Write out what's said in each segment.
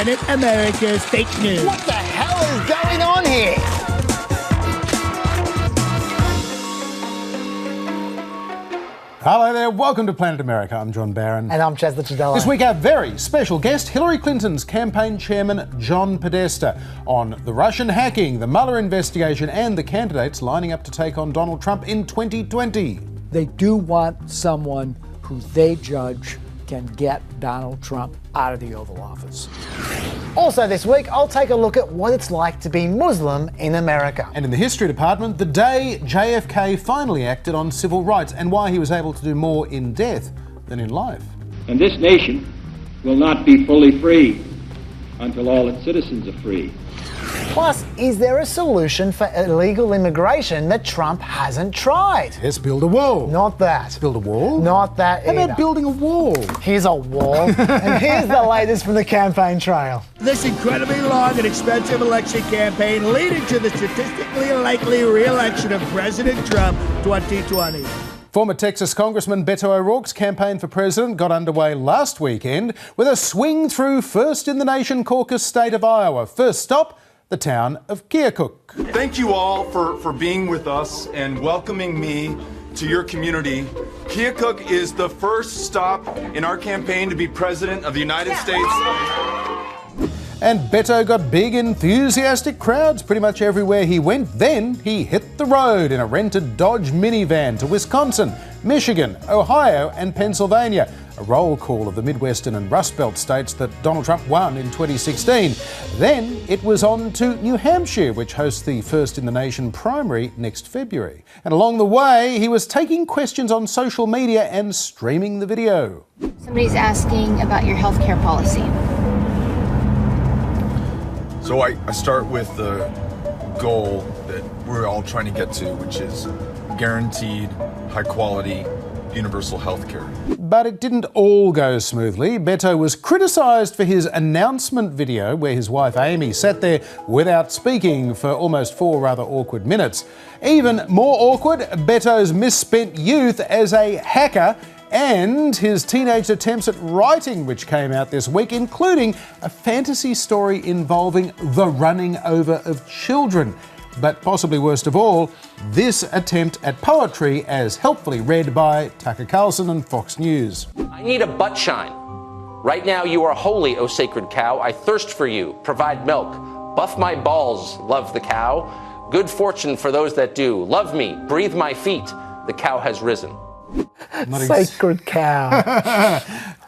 Planet America's fake news. What the hell is going on here? Hello there, welcome to Planet America. I'm John Barron. And I'm Chaz Licciardello. This week our very special guest, Hillary Clinton's campaign chairman, John Podesta, on the Russian hacking, the Mueller investigation and the candidates lining up to take on Donald Trump in 2020. They do want someone who they judge can get Donald Trump out of the Oval Office. Also this week, I'll take a look at what it's like to be Muslim in America. And in the history department, the day JFK finally acted on civil rights and why he was able to do more in death than in life. And this nation will not be fully free until all its citizens are free. Plus, is there a solution for illegal immigration that Trump hasn't tried? Yes, build a wall. Not that. Build a wall? Not that How either. about building a wall? Here's a wall, and here's the latest from the campaign trail. This incredibly long and expensive election campaign leading to the statistically likely re-election of President Trump 2020. Former Texas Congressman Beto ORourke's campaign for president got underway last weekend with a swing through first-in-the-nation caucus state of Iowa. First stop, the town of Keokuk. Thank you all for being with us and welcoming me to your community. Keokuk is the first stop in our campaign to be president of the United States. And Beto got big, enthusiastic crowds pretty much everywhere he went. Then he hit the road in a rented Dodge minivan to Wisconsin, Michigan, Ohio and Pennsylvania. A roll call of the Midwestern and Rust Belt states that Donald Trump won in 2016. Then it was on to New Hampshire, which hosts the first-in-the-nation primary next February. And along the way, he was taking questions on social media and streaming the video. Somebody's asking about your healthcare policy. So I start with the goal that we're all trying to get to, which is guaranteed, high-quality, universal health care. But it didn't all go smoothly. Beto was criticised for his announcement video where his wife Amy sat there without speaking for almost 4 rather awkward minutes. Even more awkward, Beto's misspent youth as a hacker and his teenage attempts at writing, which came out this week, including a fantasy story involving the running over of children. But possibly worst of all, this attempt at poetry as helpfully read by Tucker Carlson and Fox News. I need a butt shine. Right now you are holy, O sacred cow. I thirst for you. Provide milk. Buff my balls, love the cow. Good fortune for those that do. Love me, breathe my feet. The cow has risen. Sacred cow.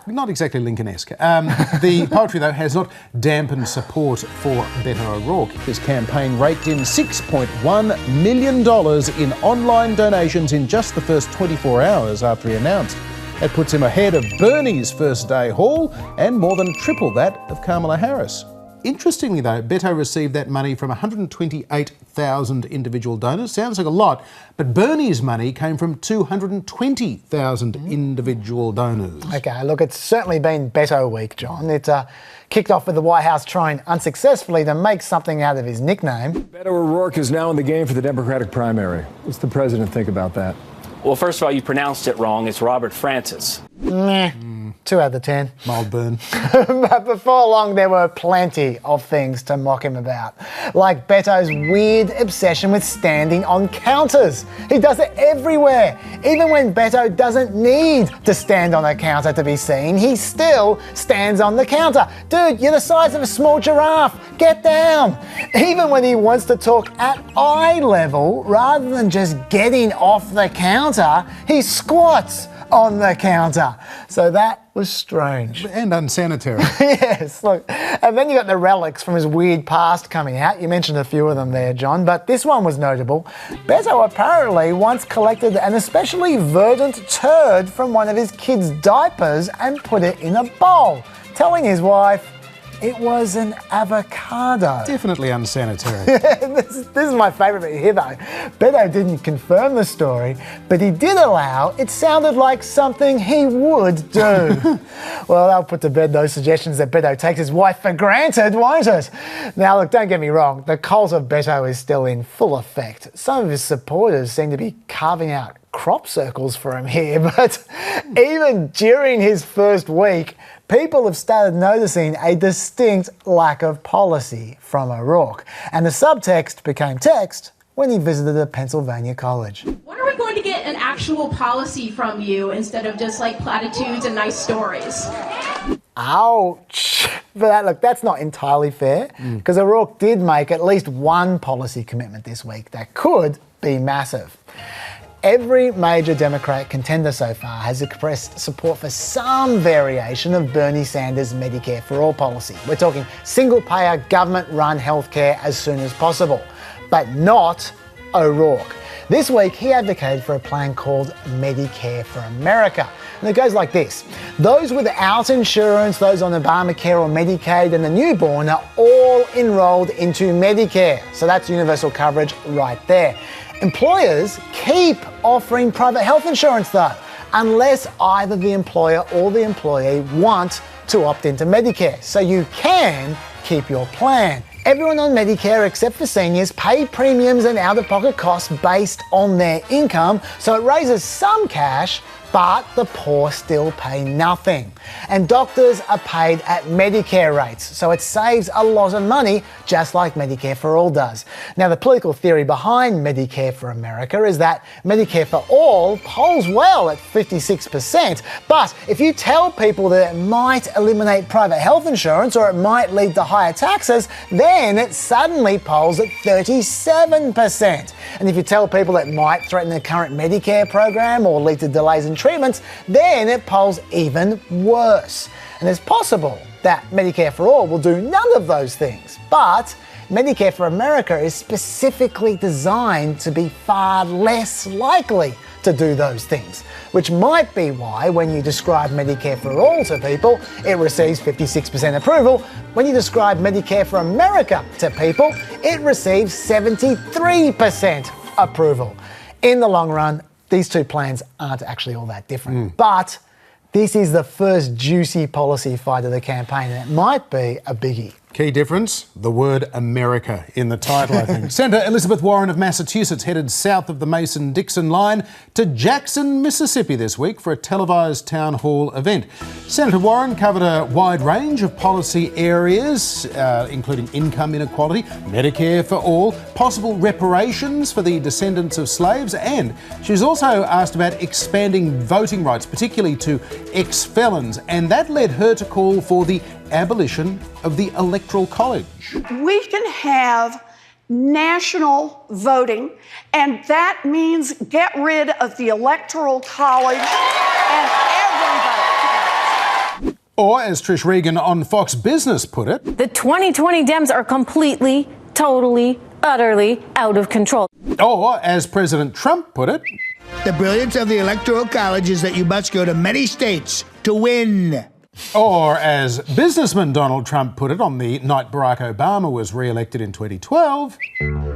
Not exactly Lincoln-esque. The poetry, though, has not dampened support for Beto ORourke. His campaign raked in $6.1 million in online donations in just the first 24 hours after he announced. That puts him ahead of Bernie's first day haul and more than triple that of Kamala Harris. Interestingly, though, Beto received that money from 128,000 individual donors. Sounds like a lot, but Bernie's money came from 220,000 individual donors. Okay, look, it's certainly been Beto week, John. It kicked off with the White House trying unsuccessfully to make something out of his nickname. Beto ORourke is now in the game for the Democratic primary. What's the president think about that? Well, first of all, you pronounced it wrong. It's Robert Francis. Meh. 2 out of 10. Mild burn. But before long, there were plenty of things to mock him about. Like Beto's weird obsession with standing on counters. He does it everywhere. Even when Beto doesn't need to stand on a counter to be seen, he still stands on the counter. Dude, you're the size of a small giraffe. Get down. Even when he wants to talk at eye level, rather than just getting off the counter, he squats on the counter. So that was strange. And unsanitary. Yes, look. And then you got the relics from his weird past coming out. You mentioned a few of them there, John, but this one was notable. Beto apparently once collected an especially verdant turd from one of his kids' diapers and put it in a bowl, telling his wife it was an avocado. Definitely unsanitary. This is my favourite bit here, though. Beto didn't confirm the story, but he did allow it sounded like something he would do. Well, that'll put to bed those suggestions that Beto takes his wife for granted, won't it? Now, look, don't get me wrong. The cult of Beto is still in full effect. Some of his supporters seem to be carving out crop circles for him here, but even during his first week, people have started noticing a distinct lack of policy from O'Rourke, and the subtext became text when he visited a Pennsylvania college. When are we going to get an actual policy from you instead of just like platitudes and nice stories? Ouch. But look, that's not entirely fair, because O'Rourke did make at least one policy commitment this week that could be massive. Every major Democrat contender so far has expressed support for some variation of Bernie Sanders' Medicare for All policy. We're talking single-payer, government-run healthcare as soon as possible, but not O'Rourke. This week, he advocated for a plan called Medicare for America. And it goes like this. Those without insurance, those on Obamacare or Medicaid, and the newborn are all enrolled into Medicare. So that's universal coverage right there. Employers keep offering private health insurance though, unless either the employer or the employee want to opt into Medicare. So you can keep your plan. Everyone on Medicare except for seniors pay premiums and out-of-pocket costs based on their income, so it raises some cash, but the poor still pay nothing. And doctors are paid at Medicare rates, so it saves a lot of money, just like Medicare for All does. Now, the political theory behind Medicare for America is that Medicare for All polls well at 56%, but if you tell people that it might eliminate private health insurance or it might lead to higher taxes, then it suddenly polls at 37%. And if you tell people it might threaten the current Medicare program or lead to delays in treatments, then it polls even worse. And it's possible that Medicare for All will do none of those things, but Medicare for America is specifically designed to be far less likely to do those things, which might be why when you describe Medicare for All to people, it receives 56% approval. When you describe Medicare for America to people, it receives 73% approval. In the long run, these two plans aren't actually all that different. But this is the first juicy policy fight of the campaign, and it might be a biggie. Key difference, the word America in the title, I think. Senator Elizabeth Warren of Massachusetts headed south of the Mason-Dixon line to Jackson, Mississippi this week for a televised town hall event. Senator Warren covered a wide range of policy areas, including income inequality, Medicare for all, possible reparations for the descendants of slaves, and she's also asked about expanding voting rights, particularly to ex-felons, and that led her to call for the abolition of the Electoral College. We can have national voting, and that means get rid of the Electoral College and everybody. Or, as Trish Regan on Fox Business put it, the 2020 Dems are completely, totally, utterly out of control. Or, as President Trump put it, the brilliance of the Electoral College is that you must go to many states to win. Or, as businessman Donald Trump put it on the night Barack Obama was re-elected in 2012,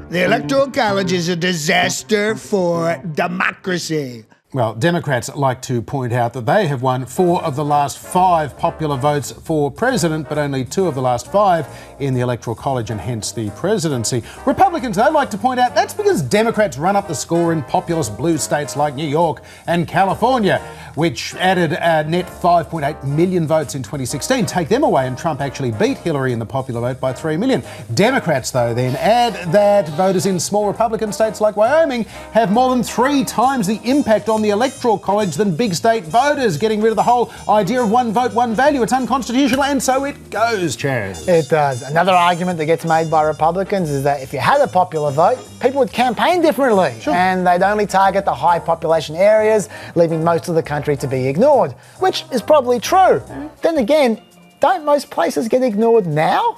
the Electoral College is a disaster for democracy. Well, Democrats like to point out that they have won 4 of the last 5 popular votes for president, but only 2 of the last 5 in the Electoral College, and hence the presidency. Republicans, though, like to point out that's because Democrats run up the score in populous blue states like New York and California, which added a net 5.8 million votes in 2016. Take them away and Trump actually beat Hillary in the popular vote by 3 million. Democrats, though, then add that voters in small Republican states like Wyoming have more than 3 times the impact on the Electoral College than big state voters, getting rid of the whole idea of one vote, one value. It's unconstitutional, and so it goes, Chaz. It does. Another argument that gets made by Republicans is that if you had a popular vote, people would campaign differently, and they'd only target the high population areas, leaving most of the country to be ignored, which is probably true. Then again, don't most places get ignored now?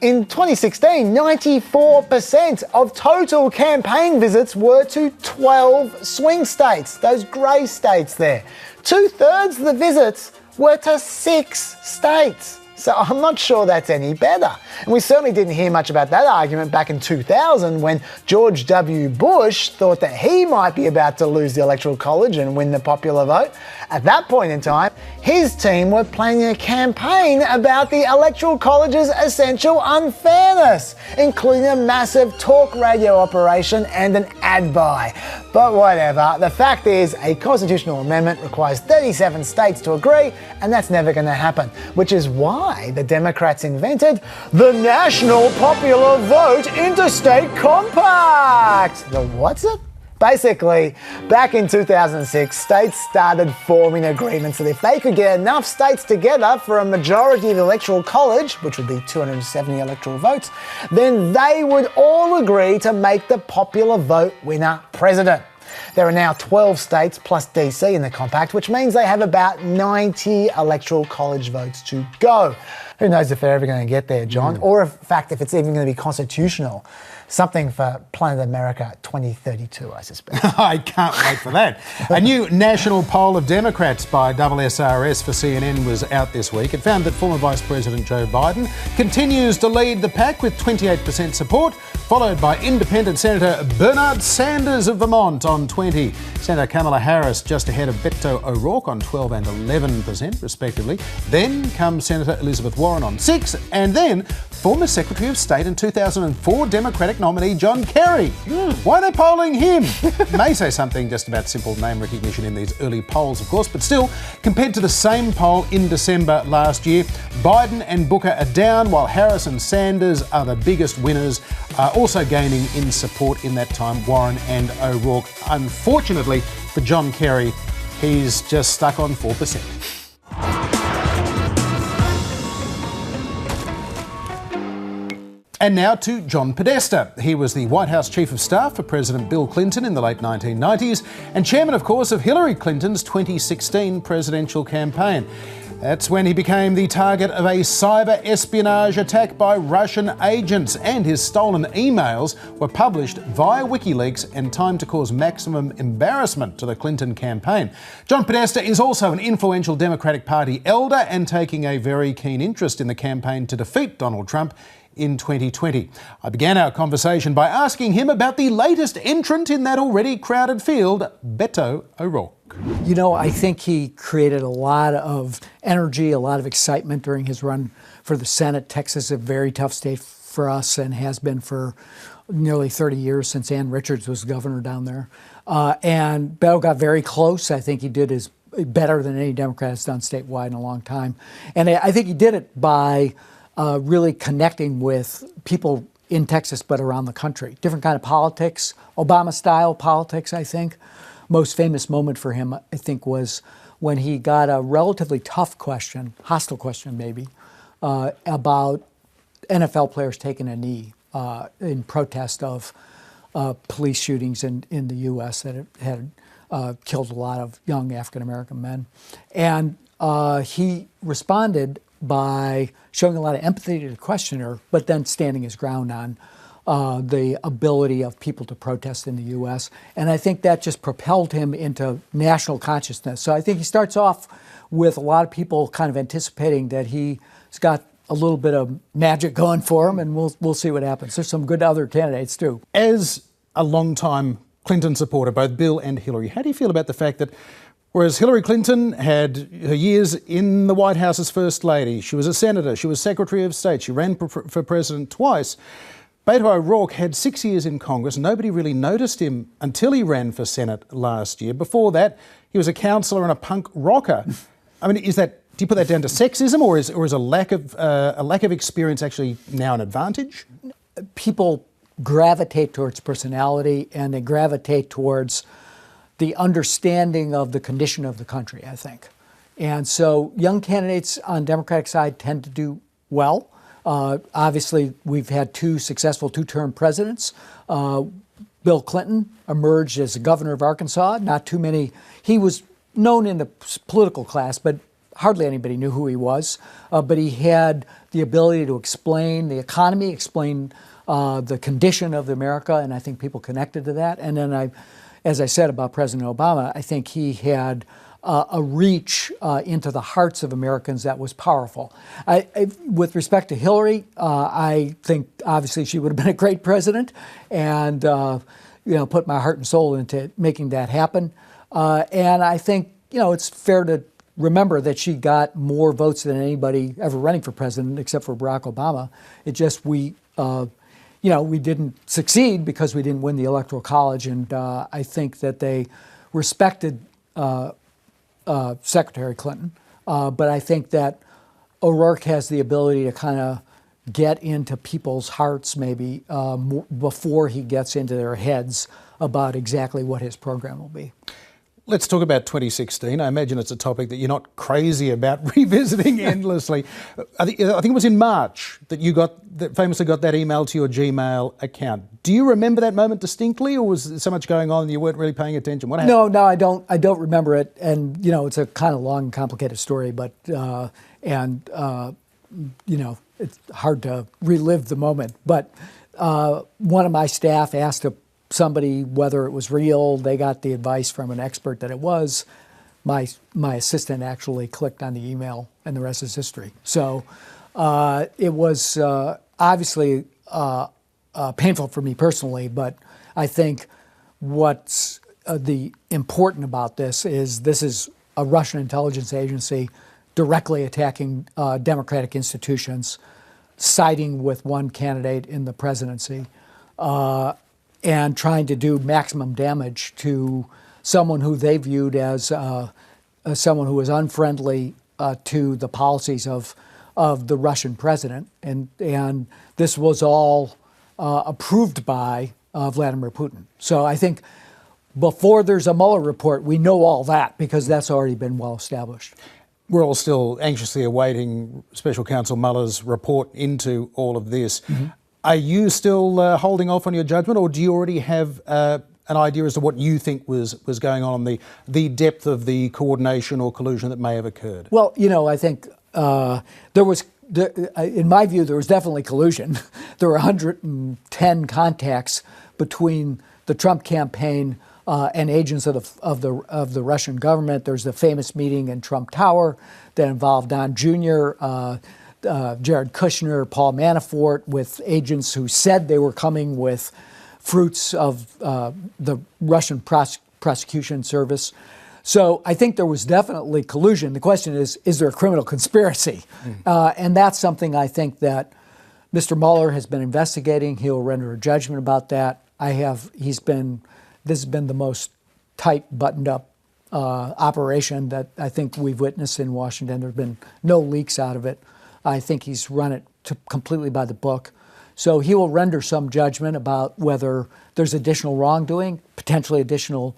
In 2016, 94% of total campaign visits were to 12 swing states, those grey states there. 2/3 of the visits were to 6 states. So I'm not sure that's any better. And we certainly didn't hear much about that argument back in 2000 when George W. Bush thought that he might be about to lose the Electoral College and win the popular vote. At that point in time, his team were planning a campaign about the Electoral College's essential unfairness, including a massive talk radio operation and an ad buy. But whatever, the fact is a constitutional amendment requires 37 states to agree, and that's never going to happen, which is why the Democrats invented the National Popular Vote Interstate Compact. The what's it? Basically, back in 2006, states started forming agreements that if they could get enough states together for a majority of the Electoral College, which would be 270 electoral votes, then they would all agree to make the popular vote winner president. There are now 12 states plus DC in the compact, which means they have about 90 Electoral College votes to go. Who knows if they're ever going to get there, John? Or, in fact, if it's even going to be constitutional. Something for Planet America 2032, I suspect. I can't wait for that. A new national poll of Democrats by SSRS for CNN was out this week. It found that former Vice President Joe Biden continues to lead the pack with 28% support, followed by independent Senator Bernard Sanders of Vermont on 20%. Senator Kamala Harris just ahead of Beto ORourke on 12% and 11%, respectively. Then comes Senator Elizabeth Warren on 6%, and then former Secretary of State in 2004 Democratic nominee John Kerry. Why are they polling him? May say something just about simple name recognition in these early polls, of course, but still, compared to the same poll in December last year, Biden and Booker are down, while Harris and Sanders are the biggest winners, also gaining in support in that time, Warren and O'Rourke. Unfortunately for John Kerry, he's just stuck on 4%. And now to John Podesta. He was the White House Chief of Staff for President Bill Clinton in the late 1990s and chairman, of course, of Hillary Clinton's 2016 presidential campaign. That's when he became the target of a cyber espionage attack by Russian agents, and his stolen emails were published via WikiLeaks and timed to cause maximum embarrassment to the Clinton campaign. John Podesta is also an influential Democratic Party elder and taking a very keen interest in the campaign to defeat Donald Trump in 2020. I began our conversation by asking him about the latest entrant in that already crowded field, Beto ORourke. You know, I think he created a lot of energy, a lot of excitement during his run for the Senate. Texas is a very tough state for us and has been for nearly 30 years since Ann Richards was governor down there. And Beto got very close. I think he did his better than any Democrat has done statewide in a long time. And I think he did it by really connecting with people in Texas but around the country. Different kind of politics, Obama-style politics, I think. Most famous moment for him, I think, was when he got a relatively tough question, hostile question maybe, about NFL players taking a knee in protest of police shootings in the U.S. that had killed a lot of young African-American men. And he responded by showing a lot of empathy to the questioner, but then standing his ground on the ability of people to protest in the U.S. And I think that just propelled him into national consciousness. So I think he starts off with a lot of people kind of anticipating that he's got a little bit of magic going for him, and we'll see what happens. There's some good other candidates too. As a long-time Clinton supporter, both Bill and Hillary, how do you feel about the fact that whereas Hillary Clinton had her years in the White House as First Lady, she was a senator, she was Secretary of State, she ran for president twice, Beto ORourke had 6 years in Congress. Nobody really noticed him until he ran for Senate last year. Before that, he was a councillor and a punk rocker. I mean, do you put that down to sexism, or is a lack of experience actually now an advantage? People gravitate towards personality, and they gravitate towards the understanding of the condition of the country, I think. And so young candidates on Democratic side tend to do well. Obviously, we've had two successful two-term presidents. Bill Clinton emerged as the governor of Arkansas. Not too many. He was known in the political class, but hardly anybody knew who he was. But he had the ability to explain the economy, explain the condition of America, and I think people connected to that. And then as I said about President Obama, I think he had a reach into the hearts of Americans that was powerful. With respect to Hillary, I think obviously she would have been a great president, and put my heart and soul into making that happen. And I think it's fair to remember that she got more votes than anybody ever running for president, except for Barack Obama. It just we didn't succeed because we didn't win the Electoral College, and I think that they respected Secretary Clinton, but I think that O'Rourke has the ability to kind of get into people's hearts maybe before he gets into their heads about exactly what his program will be. Let's talk about 2016. I imagine it's a topic that you're not crazy about revisiting endlessly. I think it was in March that you famously got that email to your Gmail account. Do you remember that moment distinctly, or was there so much going on and you weren't really paying attention? What happened? No, I don't remember it. And it's a kind of long and complicated story, but it's hard to relive the moment. But one of my staff asked somebody whether it was real. They got the advice from an expert that it was. My assistant actually clicked on the email, and the rest is history. So it was obviously painful for me personally, but I think what's the important about this is a Russian intelligence agency directly attacking democratic institutions, siding with one candidate in the presidency, and trying to do maximum damage to someone who they viewed as someone who was unfriendly to the policies of the Russian president. And this was all approved by Vladimir Putin. So I think before there's a Mueller report, we know all that because that's already been well established. We're all still anxiously awaiting Special Counsel Mueller's report into all of this. Mm-hmm. Are you still holding off on your judgment, or do you already have an idea as to what you think was going on, the depth of the coordination or collusion that may have occurred? Well, I think there was, in my view, there was definitely collusion. There were 110 contacts between the Trump campaign and agents of the Russian government. There's the famous meeting in Trump Tower that involved Don Jr., Jared Kushner, Paul Manafort, with agents who said they were coming with fruits of the Russian prosecution service. So I think there was definitely collusion. The question is there a criminal conspiracy? And that's something I think that Mr. Mueller has been investigating. He'll render a judgment about that. This has been the most tight, buttoned-up operation that I think we've witnessed in Washington. There have been no leaks out of it. I think he's run it completely by the book. So he will render some judgment about whether there's additional wrongdoing, potentially additional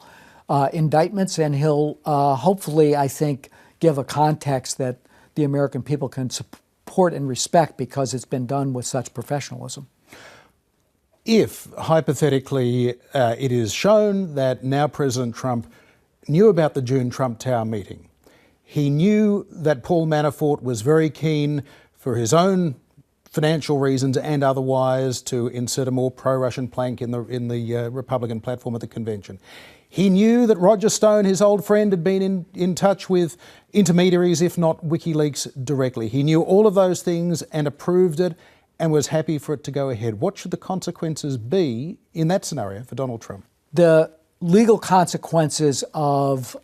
indictments, and he'll hopefully, I think, give a context that the American people can support and respect because it's been done with such professionalism. If, hypothetically, it is shown that now President Trump knew about the June Trump Tower meeting, he knew that Paul Manafort was very keen, for his own financial reasons and otherwise, to insert a more pro-Russian plank in the Republican platform at the convention. He knew that Roger Stone, his old friend, had been in touch with intermediaries, if not WikiLeaks, directly. He knew all of those things and approved it and was happy for it to go ahead. What should the consequences be in that scenario for Donald Trump? The legal consequences of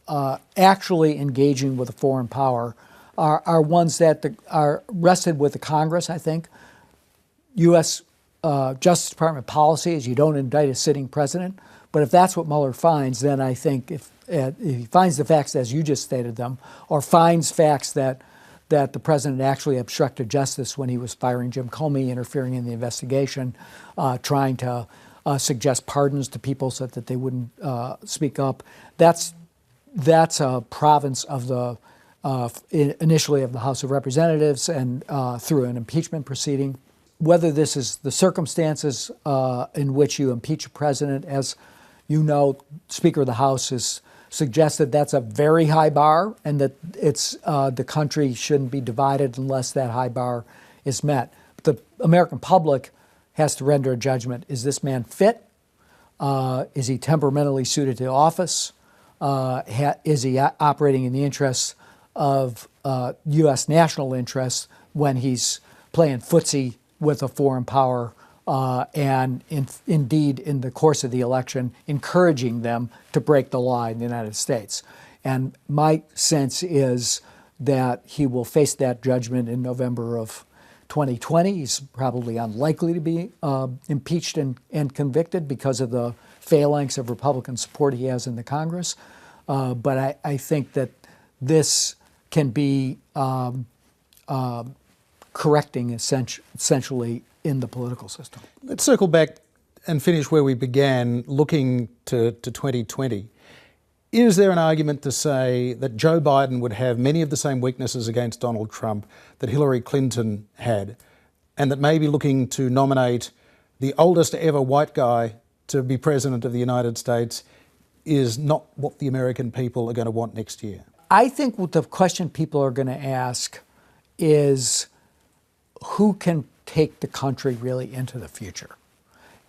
actually engaging with a foreign power are ones that are rested with the Congress, I think. U.S. Justice Department policy is you don't indict a sitting president. But if that's what Mueller finds, then I think if he finds the facts as you just stated them, or finds facts that the president actually obstructed justice when he was firing Jim Comey, interfering in the investigation, trying to suggest pardons to people so that they wouldn't speak up, that's a province of the initially of the House of Representatives and through an impeachment proceeding. Whether this is the circumstances in which you impeach a president, as you know, Speaker of the House has suggested that's a very high bar, and that the country shouldn't be divided unless that high bar is met. The American public has to render a judgment. Is this man fit? Is he temperamentally suited to office? Is he operating in the interests of U.S. national interests when he's playing footsie with a foreign power and indeed in the course of the election encouraging them to break the law in the United States? And my sense is that he will face that judgment in November of 2020. He's probably unlikely to be impeached and convicted because of the phalanx of Republican support he has in the Congress. But I think that this can be correcting essentially in the political system. Let's circle back and finish where we began, looking to 2020. Is there an argument to say that Joe Biden would have many of the same weaknesses against Donald Trump that Hillary Clinton had, and that maybe looking to nominate the oldest ever white guy to be president of the United States is not what the American people are going to want next year? I think what the question people are going to ask is who can take the country really into the future?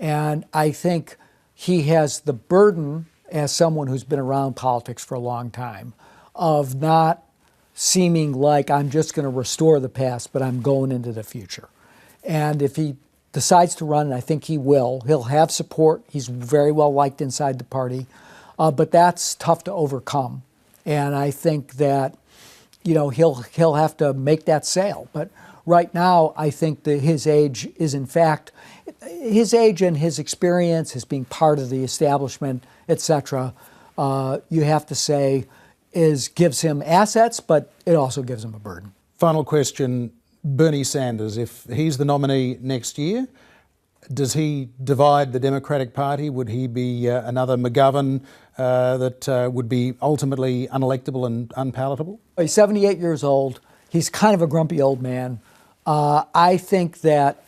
And I think he has the burden, as someone who's been around politics for a long time, of not seeming like I'm just going to restore the past, but I'm going into the future. And if he decides to run, and I think he will, he'll have support. He's very well liked inside the party, but that's tough to overcome. And I think that, he'll have to make that sale. But right now, I think that his age is, in fact, his age and his experience, his being part of the establishment, etc., you have to say, gives him assets, but it also gives him a burden. Final question, Bernie Sanders, if he's the nominee next year, does he divide the Democratic Party? Would he be another McGovern that would be ultimately unelectable and unpalatable? He's 78 years old. He's kind of a grumpy old man. I think that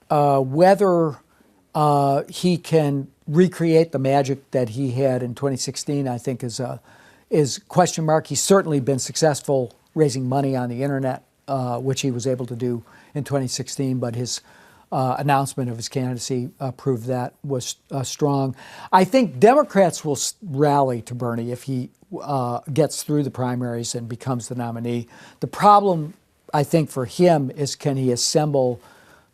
whether he can recreate the magic that he had in 2016, I think is question mark. He's certainly been successful raising money on the internet, which he was able to do in 2016, but his announcement of his candidacy proved that was strong. I think Democrats will rally to Bernie if he gets through the primaries and becomes the nominee. The problem, I think, for him is, can he assemble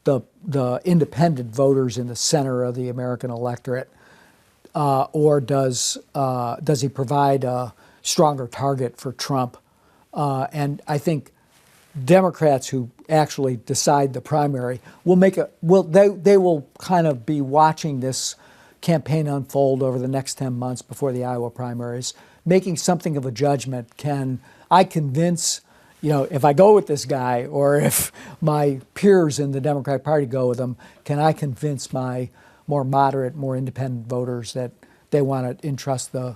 the independent voters in the center of the American electorate, or does he provide a stronger target for Trump? And I think Democrats who actually decide the primary they will kind of be watching this campaign unfold over the next 10 months before the Iowa primaries, making something of a judgment. Can I convince, if I go with this guy, or if my peers in the Democratic Party go with him, can I convince my more moderate, more independent voters that they want to entrust the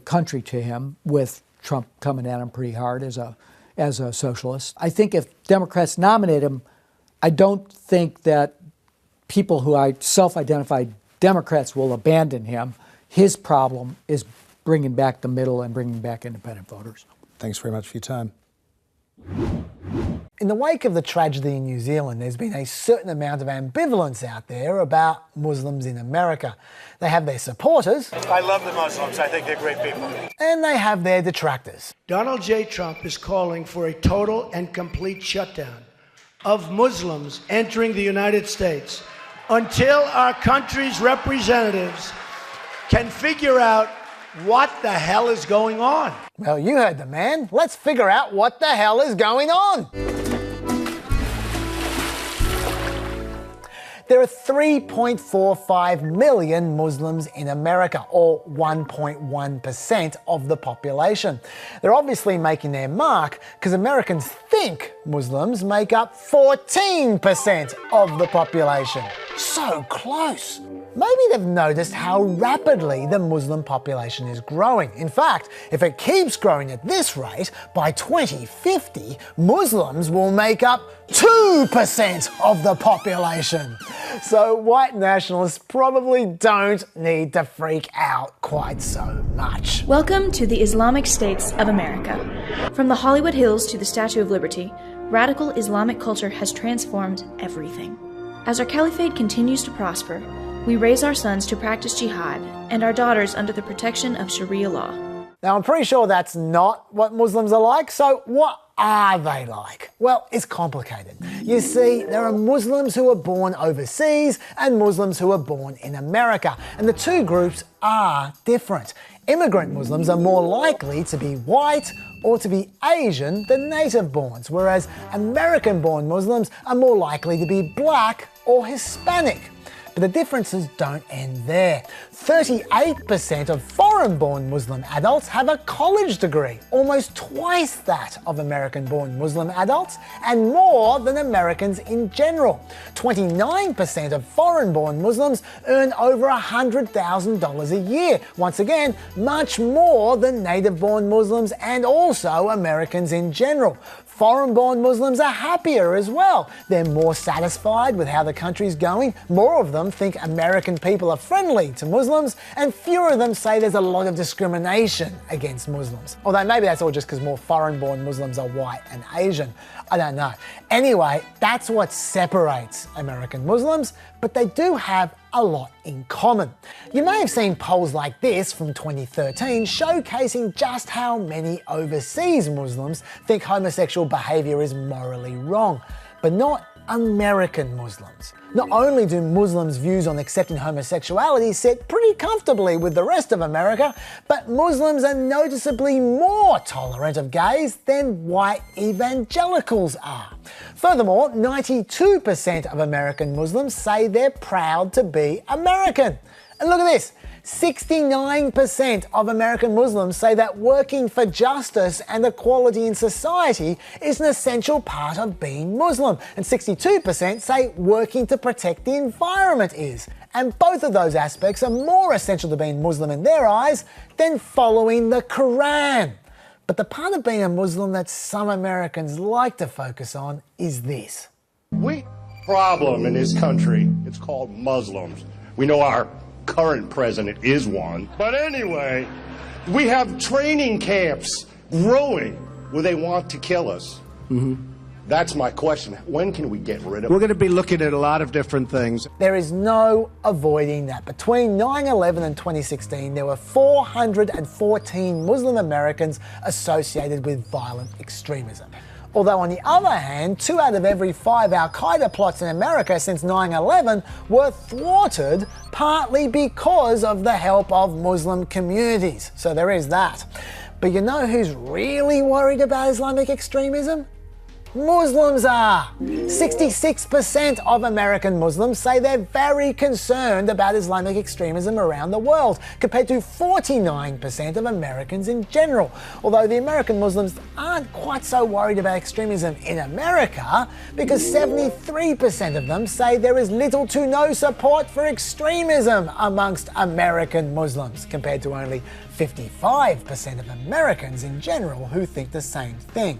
country to him, with Trump coming at him pretty hard as a socialist? I think if Democrats nominate him, I don't think that people who self-identify Democrats will abandon him. His problem is bringing back the middle and bringing back independent voters. Thanks very much for your time. In the wake of the tragedy in New Zealand, there's been a certain amount of ambivalence out there about Muslims in America. They have their supporters. I love the Muslims. I think they're great people. And they have their detractors. Donald J. Trump is calling for a total and complete shutdown of Muslims entering the United States until our country's representatives can figure out what the hell is going on. Well, you heard the man. Let's figure out what the hell is going on. There are 3.45 million Muslims in America, or 1.1% of the population. They're obviously making their mark because Americans think Muslims make up 14% of the population. So close. Maybe they've noticed how rapidly the Muslim population is growing. In fact, if it keeps growing at this rate, by 2050, Muslims will make up 2% of the population. So white nationalists probably don't need to freak out quite so much. Welcome to the Islamic States of America. From the Hollywood Hills to the Statue of Liberty, radical Islamic culture has transformed everything. As our caliphate continues to prosper, we raise our sons to practice jihad and our daughters under the protection of Sharia law. Now, I'm pretty sure that's not what Muslims are like, so what are they like? Well, it's complicated. You see, there are Muslims who are born overseas and Muslims who are born in America, and the two groups are different. Immigrant Muslims are more likely to be white, or to be Asian than native-borns, whereas American-born Muslims are more likely to be black or Hispanic. But the differences don't end there. 38% of foreign-born Muslim adults have a college degree, almost twice that of American-born Muslim adults, and more than Americans in general. 29% of foreign-born Muslims earn over $100,000 a year. Once again, much more than native-born Muslims and also Americans in general. Foreign-born Muslims are happier as well. They're more satisfied with how the country's going. More of them think American people are friendly to Muslims, and fewer of them say there's a lot of discrimination against Muslims. Although maybe that's all just because more foreign-born Muslims are white and Asian. I don't know. Anyway, that's what separates American Muslims, but they do have a lot in common. You may have seen polls like this from 2013 showcasing just how many overseas Muslims think homosexual behaviour is morally wrong, but not American Muslims. Not only do Muslims' views on accepting homosexuality sit pretty comfortably with the rest of America, but Muslims are noticeably more tolerant of gays than white evangelicals are. Furthermore, 92% of American Muslims say they're proud to be American. And look at this. 69% of American Muslims say that working for justice and equality in society is an essential part of being Muslim, and 62% say working to protect the environment is. And both of those aspects are more essential to being Muslim in their eyes than following the Quran. But the part of being a Muslim that some Americans like to focus on is this. We problem in this country, it's called Muslims. We know our current president is one. But anyway, we have training camps growing where they want to kill us. That's my question. When can we get rid of it? We're going to be looking at a lot of different things. There is no avoiding that. Between 9/11 and 2016, there were 414 Muslim Americans associated with violent extremism. Although on the other hand, 2 out of every 5 Al-Qaeda plots in America since 9/11 were thwarted partly because of the help of Muslim communities. So there is that. But you know who's really worried about Islamic extremism? Muslims are. 66% of American Muslims say they're very concerned about Islamic extremism around the world, compared to 49% of Americans in general. Although the American Muslims aren't quite so worried about extremism in America, because 73% of them say there is little to no support for extremism amongst American Muslims, compared to only 55% of Americans in general who think the same thing.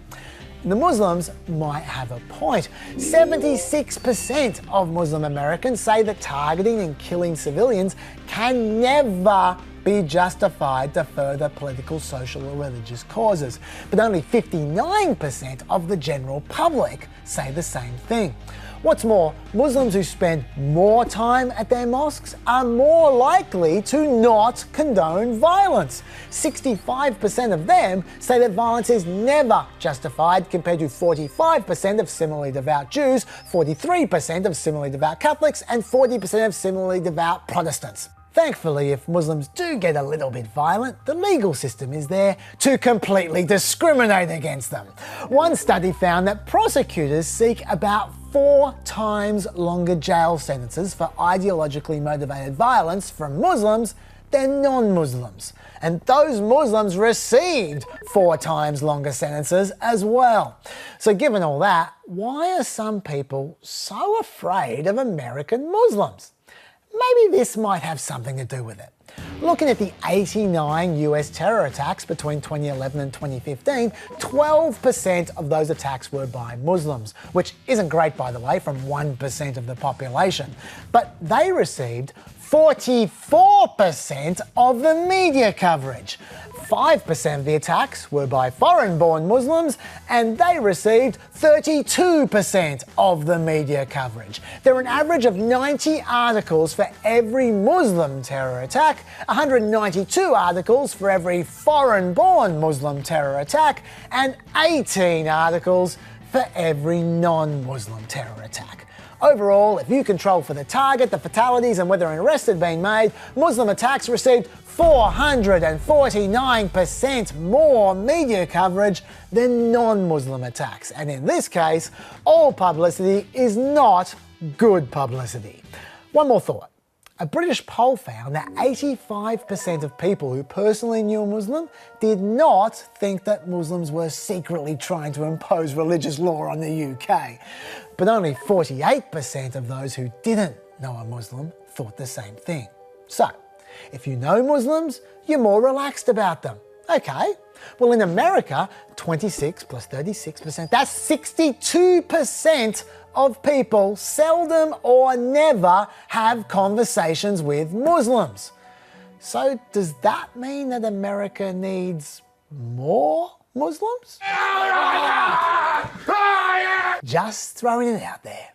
The Muslims might have a point. 76% of Muslim Americans say that targeting and killing civilians can never be justified to further political, social or religious causes. But only 59% of the general public say the same thing. What's more, Muslims who spend more time at their mosques are more likely to not condone violence. 65% of them say that violence is never justified, compared to 45% of similarly devout Jews, 43% of similarly devout Catholics, and 40% of similarly devout Protestants. Thankfully, if Muslims do get a little bit violent, the legal system is there to completely discriminate against them. One study found that prosecutors seek about 4 times longer jail sentences for ideologically motivated violence from Muslims than non-Muslims. And those Muslims received 4 times longer sentences as well. So given all that, why are some people so afraid of American Muslims? Maybe this might have something to do with it. Looking at the 89 US terror attacks between 2011 and 2015, 12% of those attacks were by Muslims, which isn't great, by the way, from 1% of the population. But they received 44% of the media coverage. 5% of the attacks were by foreign-born Muslims, and they received 32% of the media coverage. There are an average of 90 articles for every Muslim terror attack, 192 articles for every foreign-born Muslim terror attack, and 18 articles for every non-Muslim terror attack. Overall, if you control for the target, the fatalities and whether an arrest had been made, Muslim attacks received 449% more media coverage than non-Muslim attacks. And in this case, all publicity is not good publicity. One more thought. A British poll found that 85% of people who personally knew a Muslim did not think that Muslims were secretly trying to impose religious law on the UK. But only 48% of those who didn't know a Muslim thought the same thing. So, if you know Muslims, you're more relaxed about them. Okay. Well, in America, 26 plus 36%, that's 62% of people seldom or never have conversations with Muslims. So does that mean that America needs more Muslims? Just throwing it out there.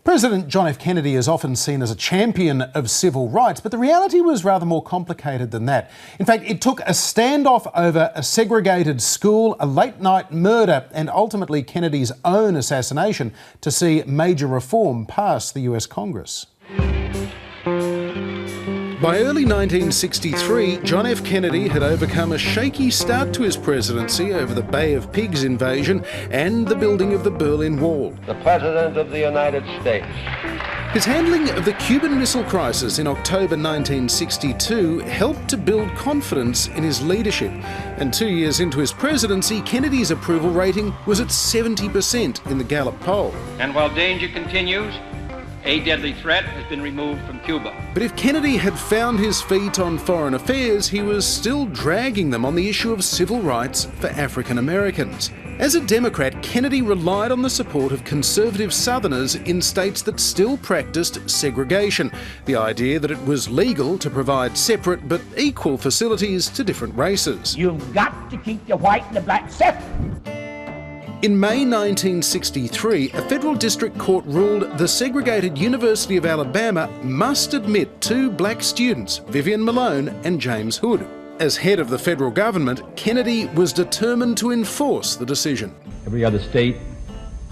President John F. Kennedy is often seen as a champion of civil rights, but the reality was rather more complicated than that. In fact, it took a standoff over a segregated school, a late-night murder, and ultimately Kennedy's own assassination to see major reform pass the US Congress. By early 1963, John F. Kennedy had overcome a shaky start to his presidency over the Bay of Pigs invasion and the building of the Berlin Wall. The President of the United States. His handling of the Cuban Missile Crisis in October 1962 helped to build confidence in his leadership. And 2 years into his presidency, Kennedy's approval rating was at 70% in the Gallup poll. And while danger continues, a deadly threat has been removed from Cuba. But if Kennedy had found his feet on foreign affairs, he was still dragging them on the issue of civil rights for African Americans. As a Democrat, Kennedy relied on the support of conservative Southerners in states that still practiced segregation, the idea that it was legal to provide separate but equal facilities to different races. You've got to keep the white and the black separate. In May 1963, a federal district court ruled the segregated University of Alabama must admit 2 black students, Vivian Malone and James Hood. As head of the federal government, Kennedy was determined to enforce the decision. Every other state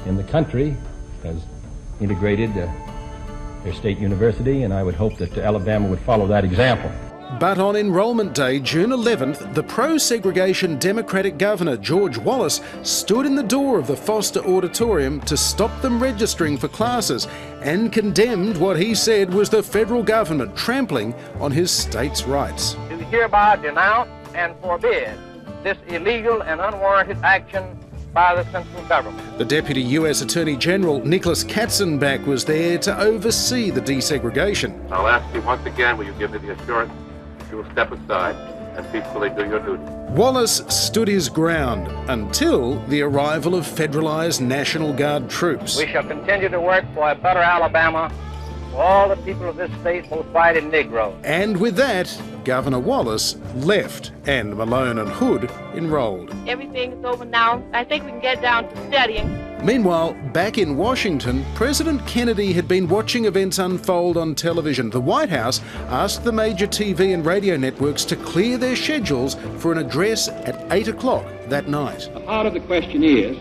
in the country has integrated their state university, and I would hope that Alabama would follow that example. But on enrolment day, June 11th, the pro-segregation Democratic governor, George Wallace, stood in the door of the Foster Auditorium to stop them registering for classes and condemned what he said was the federal government trampling on his state's rights. Do hereby denounce and forbid this illegal and unwarranted action by the central government. The Deputy US Attorney General, Nicholas Katzenbach, was there to oversee the desegregation. I'll ask you once again, will you give me the assurance you will step aside and peacefully do your duty? Wallace stood his ground until the arrival of federalised National Guard troops. We shall continue to work for a better Alabama for all the people of this state, both white and Negro. And with that, Governor Wallace left and Malone and Hood enrolled. Everything's over now. I think we can get down to studying. Meanwhile, back in Washington, President Kennedy had been watching events unfold on television. The White House asked the major TV and radio networks to clear their schedules for an address at 8 o'clock that night. A part of the question is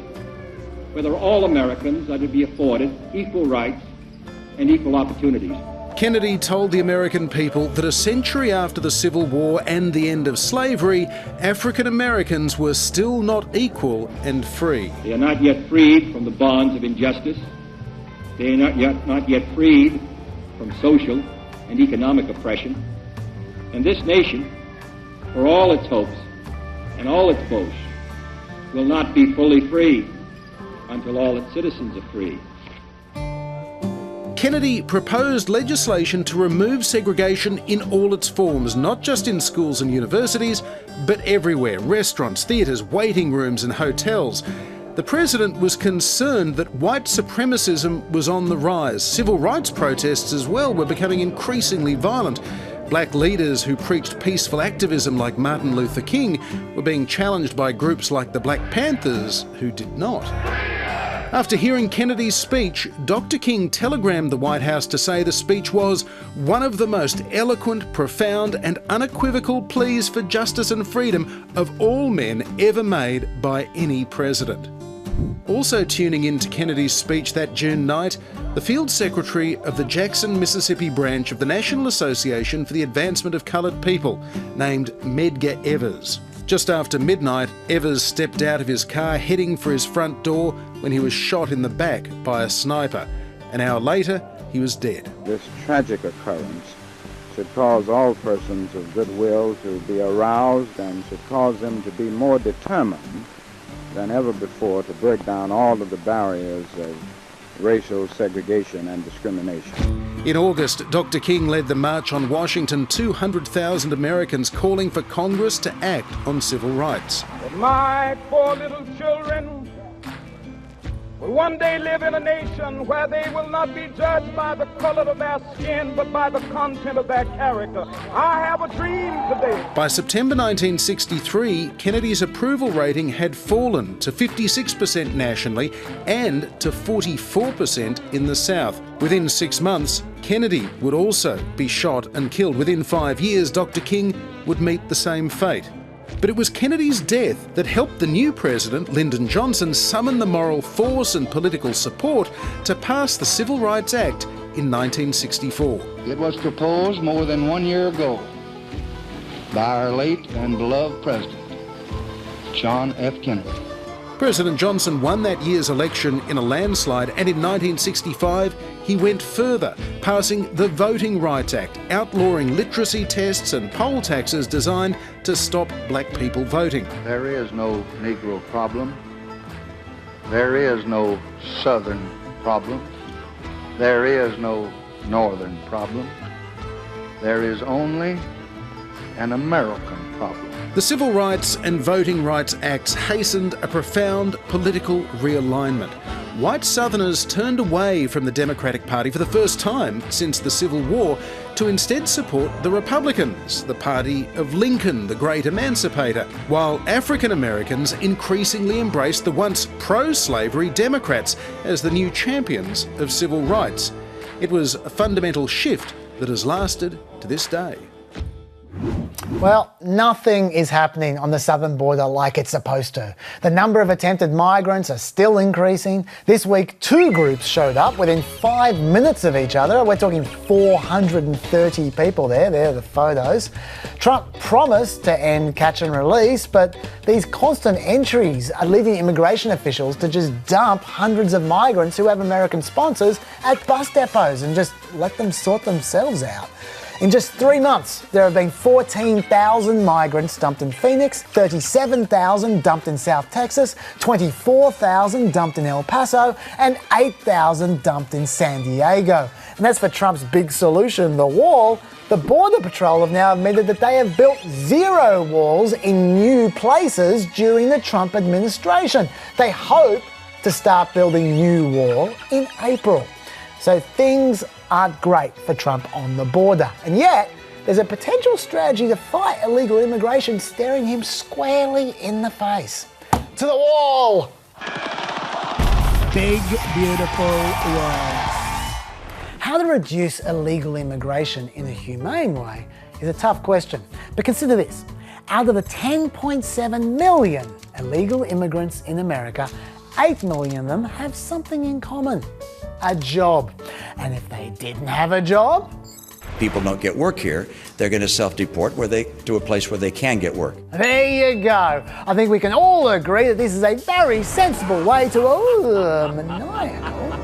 whether all Americans are to be afforded equal rights and equal opportunities. Kennedy told the American people that a century after the Civil War and the end of slavery, African Americans were still not equal and free. They are not yet freed from the bonds of injustice. They are not yet freed from social and economic oppression. And this nation, for all its hopes and all its boasts, will not be fully free until all its citizens are free. Kennedy proposed legislation to remove segregation in all its forms, not just in schools and universities, but everywhere: restaurants, theatres, waiting rooms and hotels. The president was concerned that white supremacism was on the rise. Civil rights protests as well were becoming increasingly violent. Black leaders who preached peaceful activism like Martin Luther King were being challenged by groups like the Black Panthers who did not. After hearing Kennedy's speech, Dr. King telegrammed the White House to say the speech was one of the most eloquent, profound and unequivocal pleas for justice and freedom of all men ever made by any president. Also tuning in to Kennedy's speech that June night, the field secretary of the Jackson, Mississippi branch of the National Association for the Advancement of Coloured People, named Medgar Evers. Just after midnight, Evers stepped out of his car heading for his front door when he was shot in the back by a sniper. An hour later, he was dead. This tragic occurrence should cause all persons of goodwill to be aroused and should cause them to be more determined than ever before to break down all of the barriers of racial segregation and discrimination. In August, Dr. King led the March on Washington, 200,000 Americans calling for Congress to act on civil rights. My poor little children will one day live in a nation where they will not be judged by the color of their skin, but by the content of their character. I have a dream today. By September 1963, Kennedy's approval rating had fallen to 56% nationally and to 44% in the South. Within 6 months, Kennedy would also be shot and killed. Within 5 years, Dr. King would meet the same fate. But it was Kennedy's death that helped the new president, Lyndon Johnson, summon the moral force and political support to pass the Civil Rights Act in 1964. It was proposed more than 1 year ago by our late and beloved president, John F. Kennedy. President Johnson won that year's election in a landslide, and in 1965 he went further, passing the Voting Rights Act, outlawing literacy tests and poll taxes designed to stop black people voting. There is no Negro problem. There is no Southern problem. There is no Northern problem. There is only an American problem. The Civil Rights and Voting Rights Acts hastened a profound political realignment. White Southerners turned away from the Democratic Party for the first time since the Civil War to instead support the Republicans, the party of Lincoln, the great emancipator, while African Americans increasingly embraced the once pro-slavery Democrats as the new champions of civil rights. It was a fundamental shift that has lasted to this day. Well, nothing is happening on the southern border like it's supposed to. The number of attempted migrants are still increasing. This week, 2 groups showed up within 5 minutes of each other. We're talking 430 people there. There are the photos. Trump promised to end catch and release, but these constant entries are leading immigration officials to just dump hundreds of migrants who have American sponsors at bus depots and just let them sort themselves out. In just 3 months, there have been 14,000 migrants dumped in Phoenix, 37,000 dumped in South Texas, 24,000 dumped in El Paso, and 8,000 dumped in San Diego. And as for Trump's big solution, the wall, the Border Patrol have now admitted that they have built 0 walls in new places during the Trump administration. They hope to start building new wall in April. So things aren't great for Trump on the border. And yet, there's a potential strategy to fight illegal immigration staring him squarely in the face. To the wall! Big, beautiful wall. How to reduce illegal immigration in a humane way is a tough question. But consider this. Out of the 10.7 million illegal immigrants in America, 8 million of them have something in common. A job. And if they didn't have a job, people don't get work here, they're going to self-deport to a place where they can get work. There you go. I think we can all agree that this is a very sensible way to maniacal.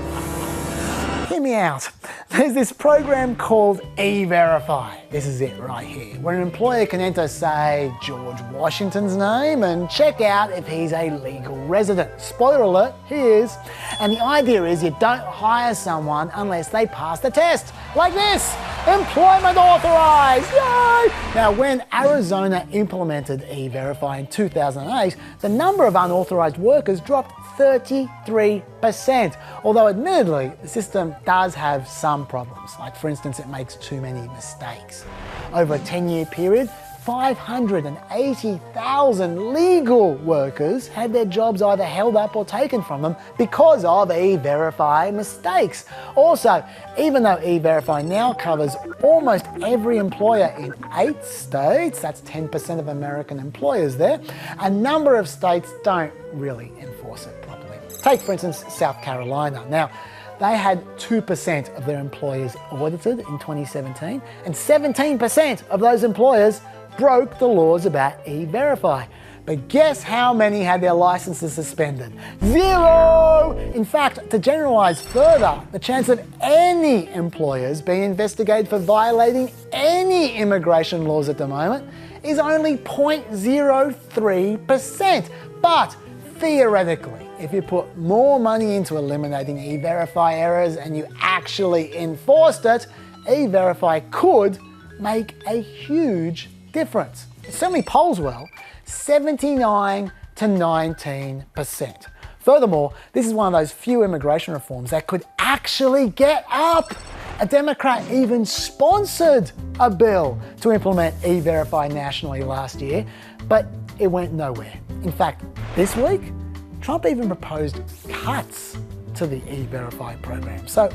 Hear me out. There's this program called E-Verify. This is it right here, where an employer can enter, say, George Washington's name and check out if he's a legal resident. Spoiler alert, he is. And the idea is you don't hire someone unless they pass the test. Like this, employment authorized, yay! Now, when Arizona implemented E-Verify in 2008, the number of unauthorized workers dropped 33%. Although admittedly, the system does have some problems. Like for instance, it makes too many mistakes. Over a 10-year period, 580,000 legal workers had their jobs either held up or taken from them because of E-Verify mistakes. Also, even though E-Verify now covers almost every employer in 8 states, that's 10% of American employers there, a number of states don't really enforce it properly. Take, for instance, South Carolina. Now, they had 2% of their employers audited in 2017, and 17% of those employers broke the laws about E-Verify. But guess how many had their licenses suspended? 0! In fact, to generalise further, the chance of any employers being investigated for violating any immigration laws at the moment is only 0.03%. But theoretically, if you put more money into eliminating E-Verify errors and you actually enforced it, E-Verify could make a huge difference. It certainly polls well, 79 to 19%. Furthermore, this is one of those few immigration reforms that could actually get up. A Democrat even sponsored a bill to implement E-Verify nationally last year, but it went nowhere. In fact, this week, Trump even proposed cuts to the E-Verify program. So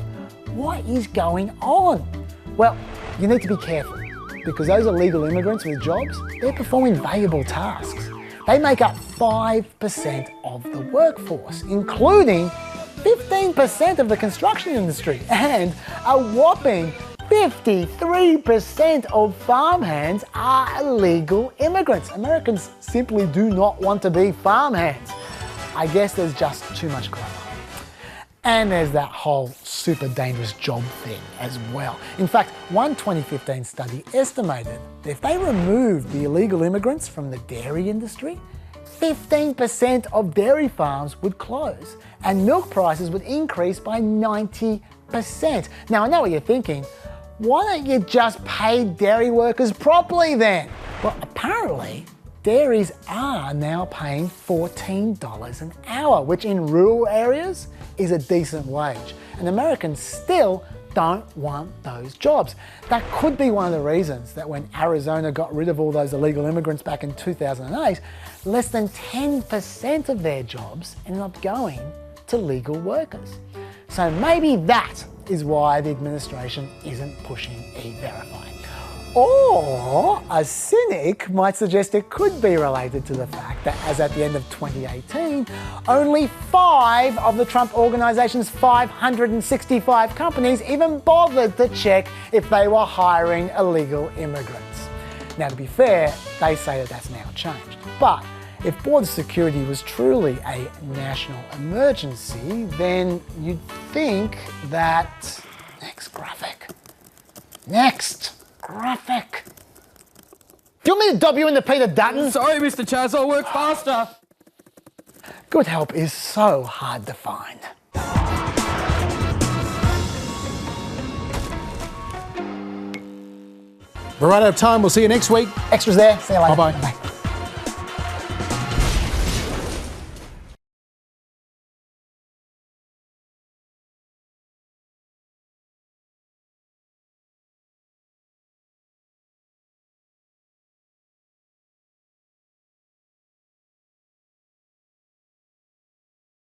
what is going on? Well, you need to be careful, because those illegal immigrants with jobs, they're performing valuable tasks. They make up 5% of the workforce, including 15% of the construction industry, and a whopping 53% of farmhands are illegal immigrants. Americans simply do not want to be farmhands. I guess there's just too much glamour. And there's that whole super dangerous job thing as well. In fact, one 2015 study estimated that if they removed the illegal immigrants from the dairy industry, 15% of dairy farms would close and milk prices would increase by 90%. Now, I know what you're thinking. Why don't you just pay dairy workers properly then? Well, apparently, dairies are now paying $14 an hour, which in rural areas is a decent wage. And Americans still don't want those jobs. That could be one of the reasons that when Arizona got rid of all those illegal immigrants back in 2008, less than 10% of their jobs ended up going to legal workers. So maybe that is why the administration isn't pushing E-Verify. Or a cynic might suggest it could be related to the fact that as at the end of 2018, only 5 of the Trump organization's 565 companies even bothered to check if they were hiring illegal immigrants. Now, to be fair, they say that that's now changed. But if border security was truly a national emergency, then you'd think that... Next graphic. Next graphic. Do you want me to dub you into Peter Dutton? Sorry, Mr. Chaz, I'll work faster. Good help is so hard to find. We're right out of time. We'll see you next week. Extras there. See you later. Bye-bye.